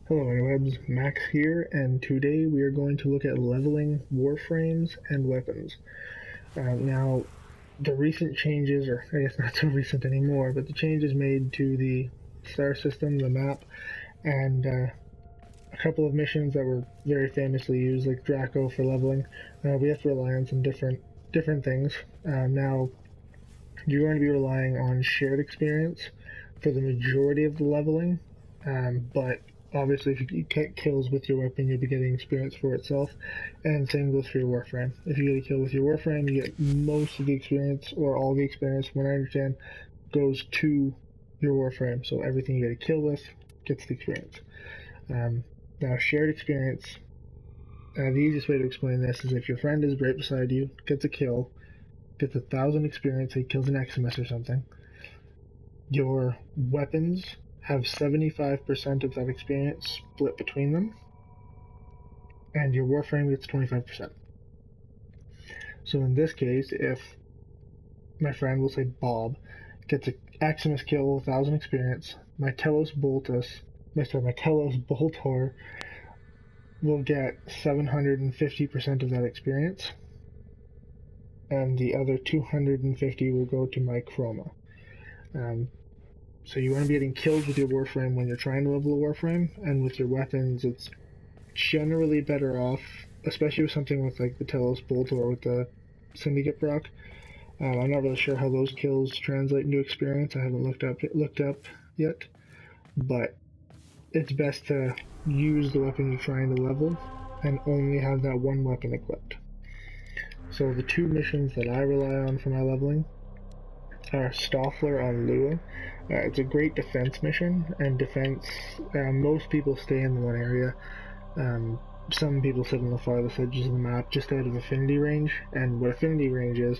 Hello interwebs, Max here, and today we are going to look at leveling warframes and weapons. Now, the recent changes, or I guess not so recent anymore, but the changes made to the star system, the map, and a couple of missions that were very famously used, like Draco for leveling, we have to rely on some different things. Now, you're going to be relying on shared experience for the majority of the leveling, but obviously, if you get kills with your weapon, you'll be getting experience for itself, and same goes for your Warframe. If you get a kill with your Warframe, you get most of the experience, or all the experience, from what I understand, goes to your Warframe. So everything you get a kill with gets the experience. Now, shared experience, the easiest way to explain this is if your friend is right beside you, gets a kill, gets 1,000 experience, he kills an Eximus or something, your weapons have 75% of that experience split between them, and your Warframe gets 25%. So in this case, if my friend, will say Bob, gets an Eximus kill, 1,000 experience, my Telos Boltor will get 750% of that experience, and the other 250 will go to my Chroma. So you want to be getting kills with your Warframe when you're trying to level a Warframe, and with your weapons it's generally better off, especially with something with like the Telos Bolt or with the Syndicate proc. I'm not really sure how those kills translate into experience. I haven't looked up yet, but it's best to use the weapon you're trying to level and only have that one weapon equipped. So the two missions that I rely on for my leveling are Stoffler on Lua. It's a great defense mission, and defense, most people stay in one area. Some people sit on the farthest edges of the map, just out of affinity range, and what affinity range is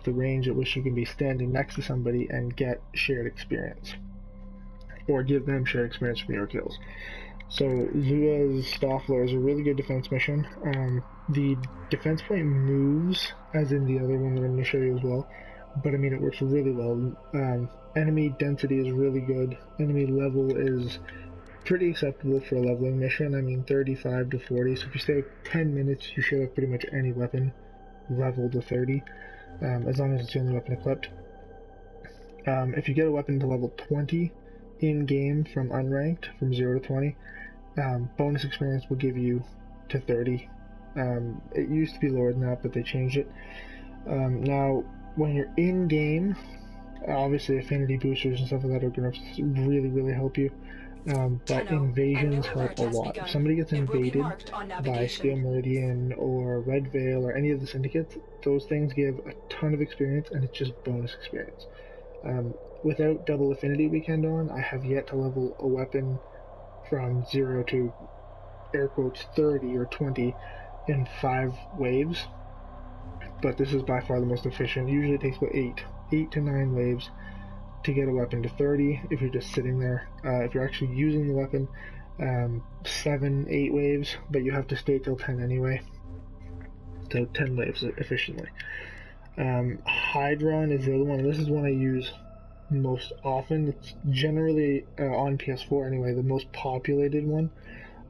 the range at which you can be standing next to somebody and get shared experience, or give them shared experience from your kills. So Lua's Stoffler is a really good defense mission. The defense point moves, as in the other one that I'm going to show you as well, but I mean it works really well. Enemy density is really good. Enemy level is pretty acceptable for a leveling mission. I mean 35 to 40, so if you stay 10 minutes you should have pretty much any weapon leveled to 30, as long as it's the only weapon equipped. If you get a weapon to level 20 in-game from unranked, from 0 to 20, bonus experience will give you to 30. It used to be lower than that, but they changed it. Now, when you're in-game, obviously affinity boosters and stuff like that are going to really help you, but invasions help a lot. If somebody gets invaded by Steel Meridian or Red Veil or any of the syndicates, those things give a ton of experience, and it's just bonus experience. Without double affinity weekend on, I have yet to level a weapon from 0 to air quotes 30 or 20 in 5 waves, but this is by far the most efficient. Usually it takes about 8 to 9 waves to get a weapon to 30 if you're just sitting there. If you're actually using the weapon, 7-8 waves, but you have to stay till 10 anyway, so 10 waves efficiently. Hydron is the other one. This is one I use most often. It's generally on PS4 anyway, the most populated one.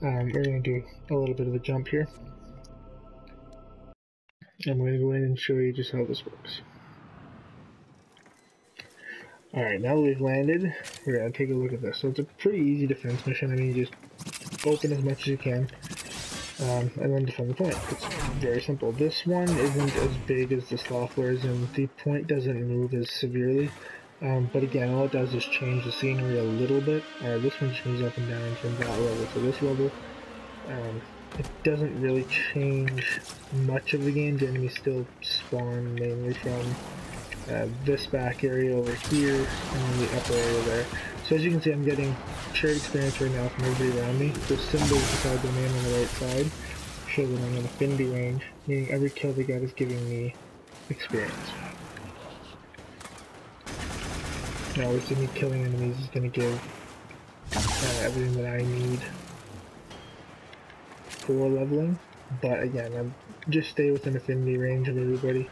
We're going to do a little bit of a jump here. I'm going to go in and show you just how this works. Alright, now that we've landed, we're going to take a look at this. So it's a pretty easy defense mission. I mean, you just open as much as you can, and then defend the point. It's very simple. This one isn't as big as the Stofflers, and the point doesn't move as severely. But again, all it does is change the scenery a little bit. This one just moves up and down from that level to this level. It doesn't really change much of the game. The enemies still spawn mainly from this back area over here, and then the upper area there. So as you can see, I'm getting shared experience right now from everybody around me. The symbols beside the name on the right side show that I'm in affinity range, meaning every kill they get is giving me experience. Now obviously me killing enemies is going to give everything that I need for leveling, but again, just stay within affinity range of everybody.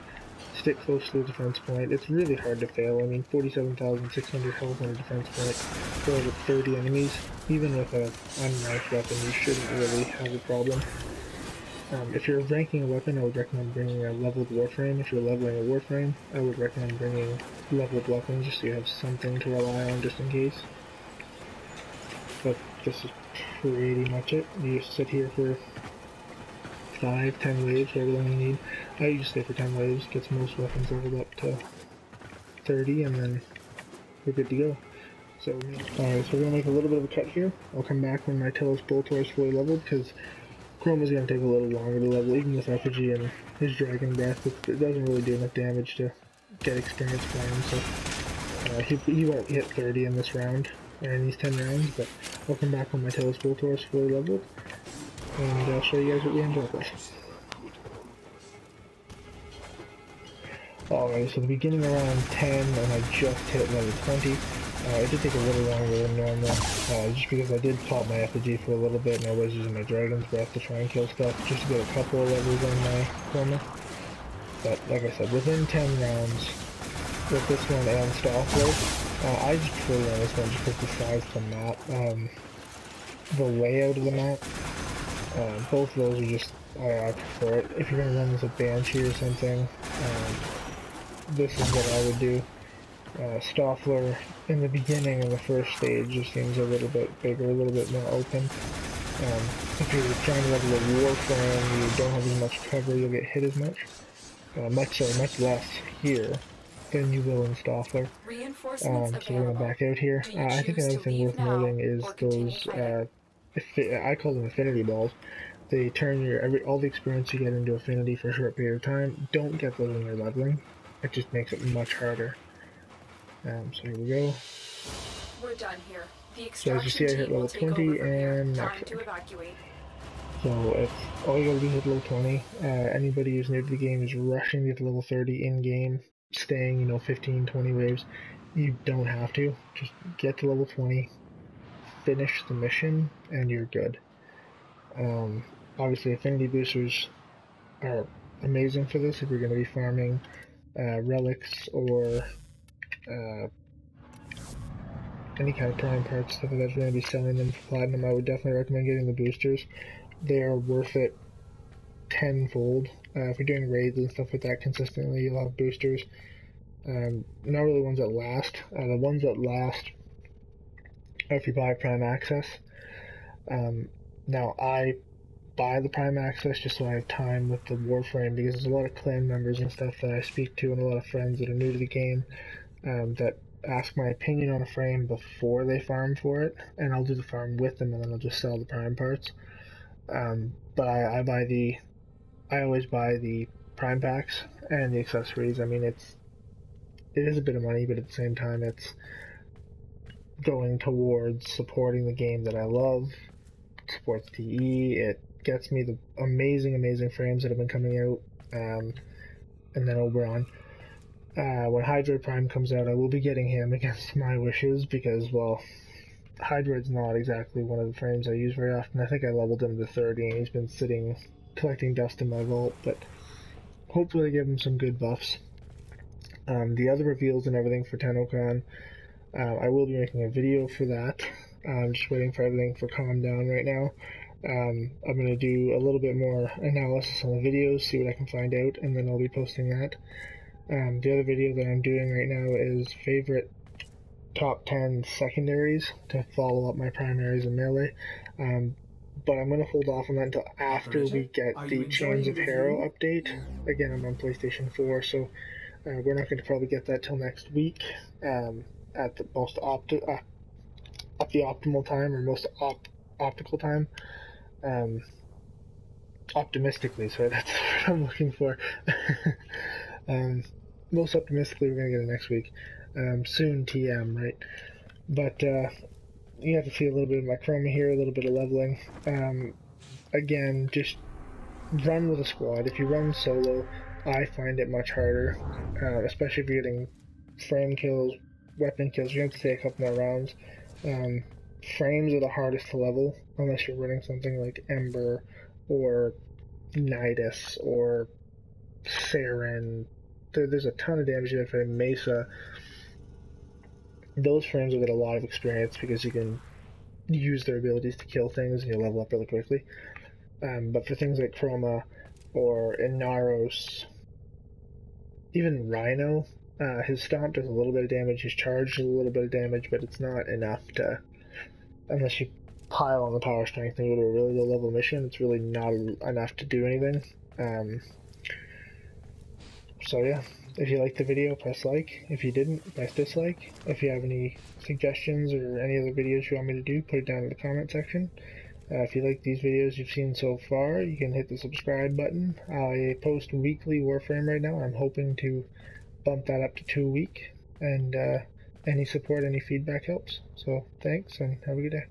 sit close to the defense point. It's really hard to fail. I mean, 47,600 health on a defense point for over 30 enemies. Even with a unknifed weapon, you shouldn't really have a problem. If you're ranking a weapon, I would recommend bringing a leveled Warframe. If you're leveling a Warframe, I would recommend bringing leveled weapons just so you have something to rely on just in case. But this is pretty much it. You just sit here for 5, 10 waves, whatever long you need. I usually stay for 10 waves, gets most weapons leveled up to 30, and then we're good to go. So, alright, so we're going to make a little bit of a cut here. I'll come back when my Telos Boltor is fully leveled, because Chrome is going to take a little longer to level, even with effigy and his Dragon Breath. It doesn't really do enough damage to get experience for him, so he won't hit 30 in this round, or in these 10 rounds, but I'll come back when my Telos Boltor is fully leveled, and I'll show you guys what we end up with. Alright, so the beginning around 10, and I just hit level 20. It did take a little longer than normal, just because I did pop my effigy for a little bit, and I was using my Dragon's Breath to try and kill stuff, just to get a couple of levels on my corner. But, like I said, within 10 rounds, with this one and Stalker, I just prefer to run this one just because the size of the map, the layout of the map, both of those are just, I prefer it. If you're going to run this with Banshee or something, this is what I would do. Stoffler in the beginning of the first stage just seems a little bit bigger, a little bit more open. If you're trying to level a Warframe, you don't have as much cover, you'll get hit as much. Much less here than you will in Stoffler. So we're going to back out here. I think another thing worth noting is those, I call them affinity balls. They turn all the experience you get into affinity for a short period of time. Don't get those when you're leveling. It just makes it much harder. So here we go. We're done here. So as you see, I hit level 20 and max. So it's all you gotta do is hit level 20. Anybody who's new to the game is rushing to get to level 30 in game, staying 15, 20 waves. You don't have to. Just get to level 20, finish the mission, and you're good. Obviously, affinity boosters are amazing for this if you're going to be farming relics or any kind of prime parts, stuff like that. If you're going to be selling them for platinum, I would definitely recommend getting the boosters. They are worth it tenfold. If you're doing raids and stuff like that consistently, you'll have boosters. Not really ones that last. The ones that last are if you buy Prime Access. Now, I buy the Prime Access just so I have time with the Warframe, because there's a lot of clan members and stuff that I speak to, and a lot of friends that are new to the game that ask my opinion on a frame before they farm for it, and I'll do the farm with them, and then I'll just sell the Prime parts. But I always buy the Prime packs and the accessories. I mean, it is a bit of money, but at the same time, it's going towards supporting the game that I love. Supports TE, it gets me the amazing frames that have been coming out, and then Oberon. When Hydroid Prime comes out, I will be getting him against my wishes, because, well, Hydroid's not exactly one of the frames I use very often. I think I leveled him to 30, and he's been sitting, collecting dust in my vault, but hopefully I give him some good buffs. The other reveals and everything for TennoCon, I will be making a video for that. I'm just waiting for everything for calm down right now. I'm going to do a little bit more analysis on the videos, see what I can find out, and then I'll be posting that. The other video that I'm doing right now is favorite top 10 secondaries to follow up my primaries and melee. But I'm going to hold off on that until after we get the Chains of Harrow update. Again, I'm on PlayStation 4, so we're not going to probably get that till next week at the most at the optimal time, or most optical time. Optimistically, sorry, that's what I'm looking for. Most optimistically, we're going to get it next week. Soon TM, right? But you have to see a little bit of my chroma here, a little bit of leveling. Again, just run with a squad. If you run solo, I find it much harder, especially if you're getting frame kills, weapon kills. You have to take a couple more rounds. Frames are the hardest to level, unless you're running something like Ember, or Nidus, or Saren, there's a ton of damage there for Mesa. Those frames will get a lot of experience because you can use their abilities to kill things and you level up really quickly. But for things like Chroma or Inaros, even Rhino, his stomp does a little bit of damage, his charge does a little bit of damage, but it's not enough to, unless you pile on the power strength and go to a really low level mission, it's really not enough to do anything. So yeah, if you liked the video, press like. If you didn't, press dislike. If you have any suggestions or any other videos you want me to do, put it down in the comment section. If you like these videos you've seen so far, you can hit the subscribe button. I post weekly Warframe right now. I'm hoping to bump that up to 2 a week, and any support, any feedback helps. So thanks, and have a good day.